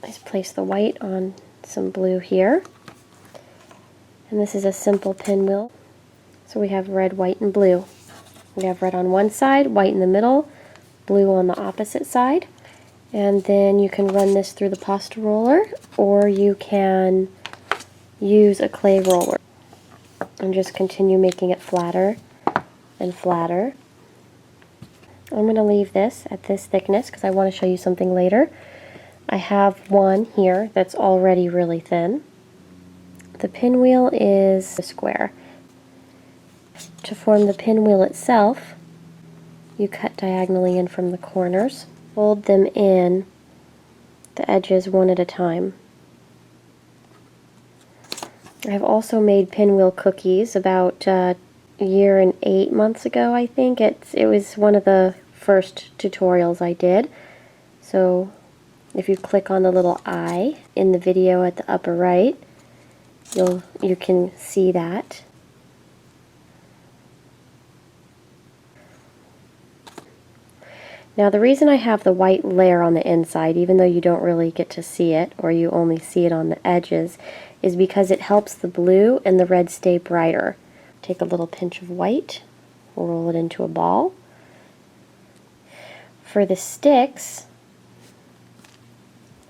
I place the white on some blue here. And this is a simple pinwheel. So we have red, white, and blue. We have red on one side, white in the middle, blue on the opposite side. And then you can run this through the pasta roller, or you can use a clay roller and just continue making it flatter and flatter. I'm going to leave this at this thickness because I want to show you something later. I have one here that's already really thin. The pinwheel is a square. To form the pinwheel itself, you cut diagonally in from the corners. Fold them in the edges one at a time. I've also made pinwheel cookies about a year and 8 months ago, I think. It was one of the first tutorials I did. So if you click on the little eye in the video at the upper right, you can see that. Now the reason I have the white layer on the inside, even though you don't really get to see it, or you only see it on the edges, is because it helps the blue and the red stay brighter. Take a little pinch of white, roll it into a ball. For the sticks,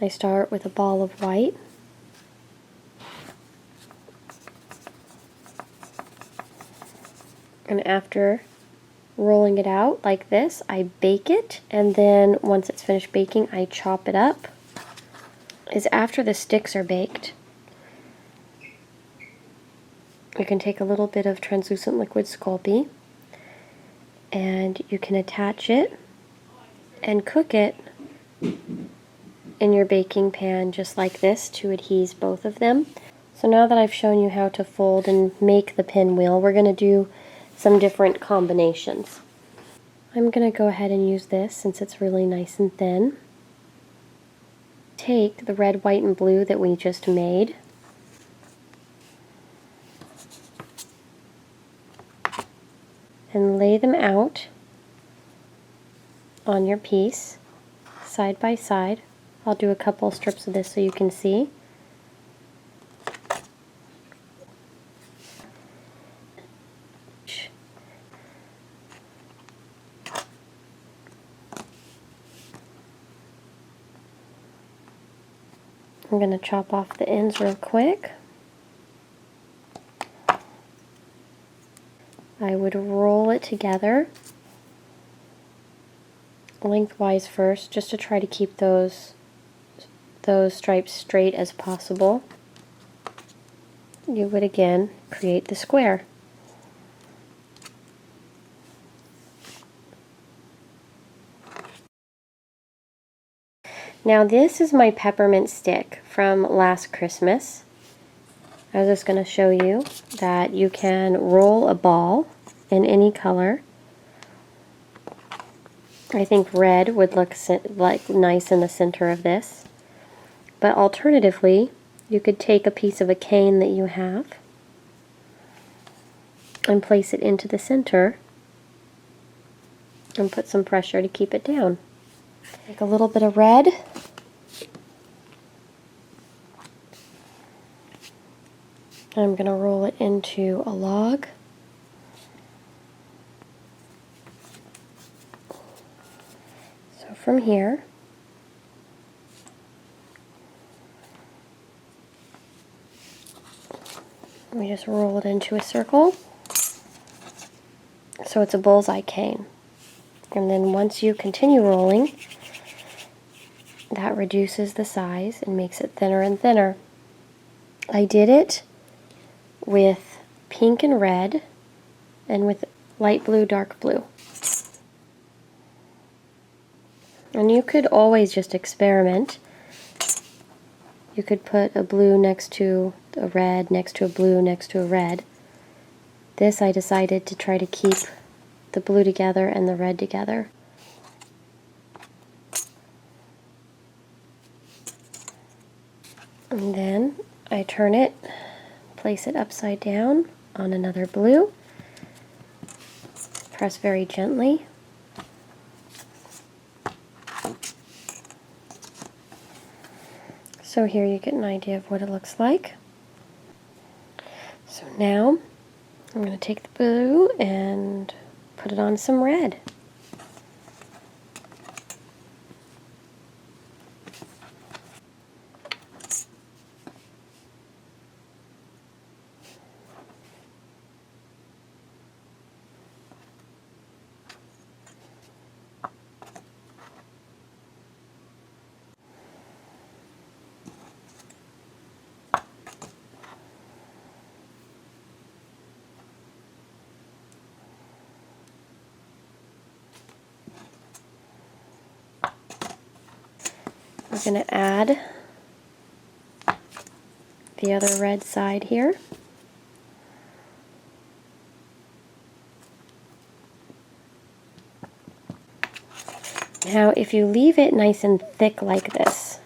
I start with a ball of white. And after rolling it out like this, I bake it, and then once it's finished baking, I chop it up. After the sticks are baked, you can take a little bit of translucent liquid Sculpey and you can attach it and cook it in your baking pan just like this to adhese both of them. So now that I've shown you how to fold and make the pinwheel, we're going to do some different combinations. I'm going to go ahead and use this since it's really nice and thin. Take the red, white, and blue that we just made, and lay them out on your piece side by side. I'll do a couple strips of this so you can see. I'm going to chop off the ends real quick. I would roll it together lengthwise first, just to try to keep those stripes straight as possible. You would again create the square. Now this is my peppermint stick from last Christmas. I was just going to show you that you can roll a ball in any color. I think red would look like nice in the center of this. But alternatively, you could take a piece of a cane that you have and place it into the center and put some pressure to keep it down. Take a little bit of red, I'm going to roll it into a log. So from here, we just roll it into a circle so it's a bullseye cane. And then once you continue rolling, that reduces the size and makes it thinner and thinner. I did it with pink and red and with light blue, dark blue. And you could always just experiment. You could put a blue next to a red, next to a blue, next to a red. This I decided to try to keep the blue together and the red together. And then I turn it, place it upside down on another blue, press very gently, So here you get an idea of what it looks like. So now I'm going to take the blue and put it on some red. We're going to add the other red side here. Now if you leave it nice and thick like this,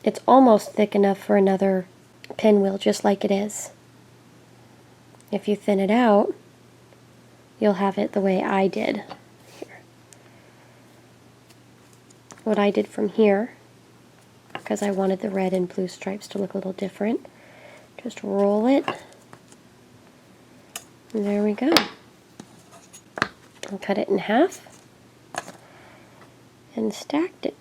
it's almost thick enough for another pinwheel just like it is. If you thin it out, you'll have it the way I did. Here. What I did from here, because I wanted the red and blue stripes to look a little different, just roll it, and there we go. I'll cut it in half and stacked it.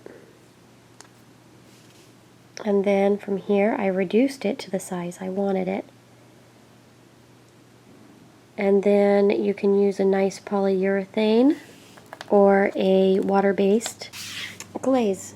And then from here I reduced it to the size I wanted it. And then you can use a nice polyurethane or a water-based glaze.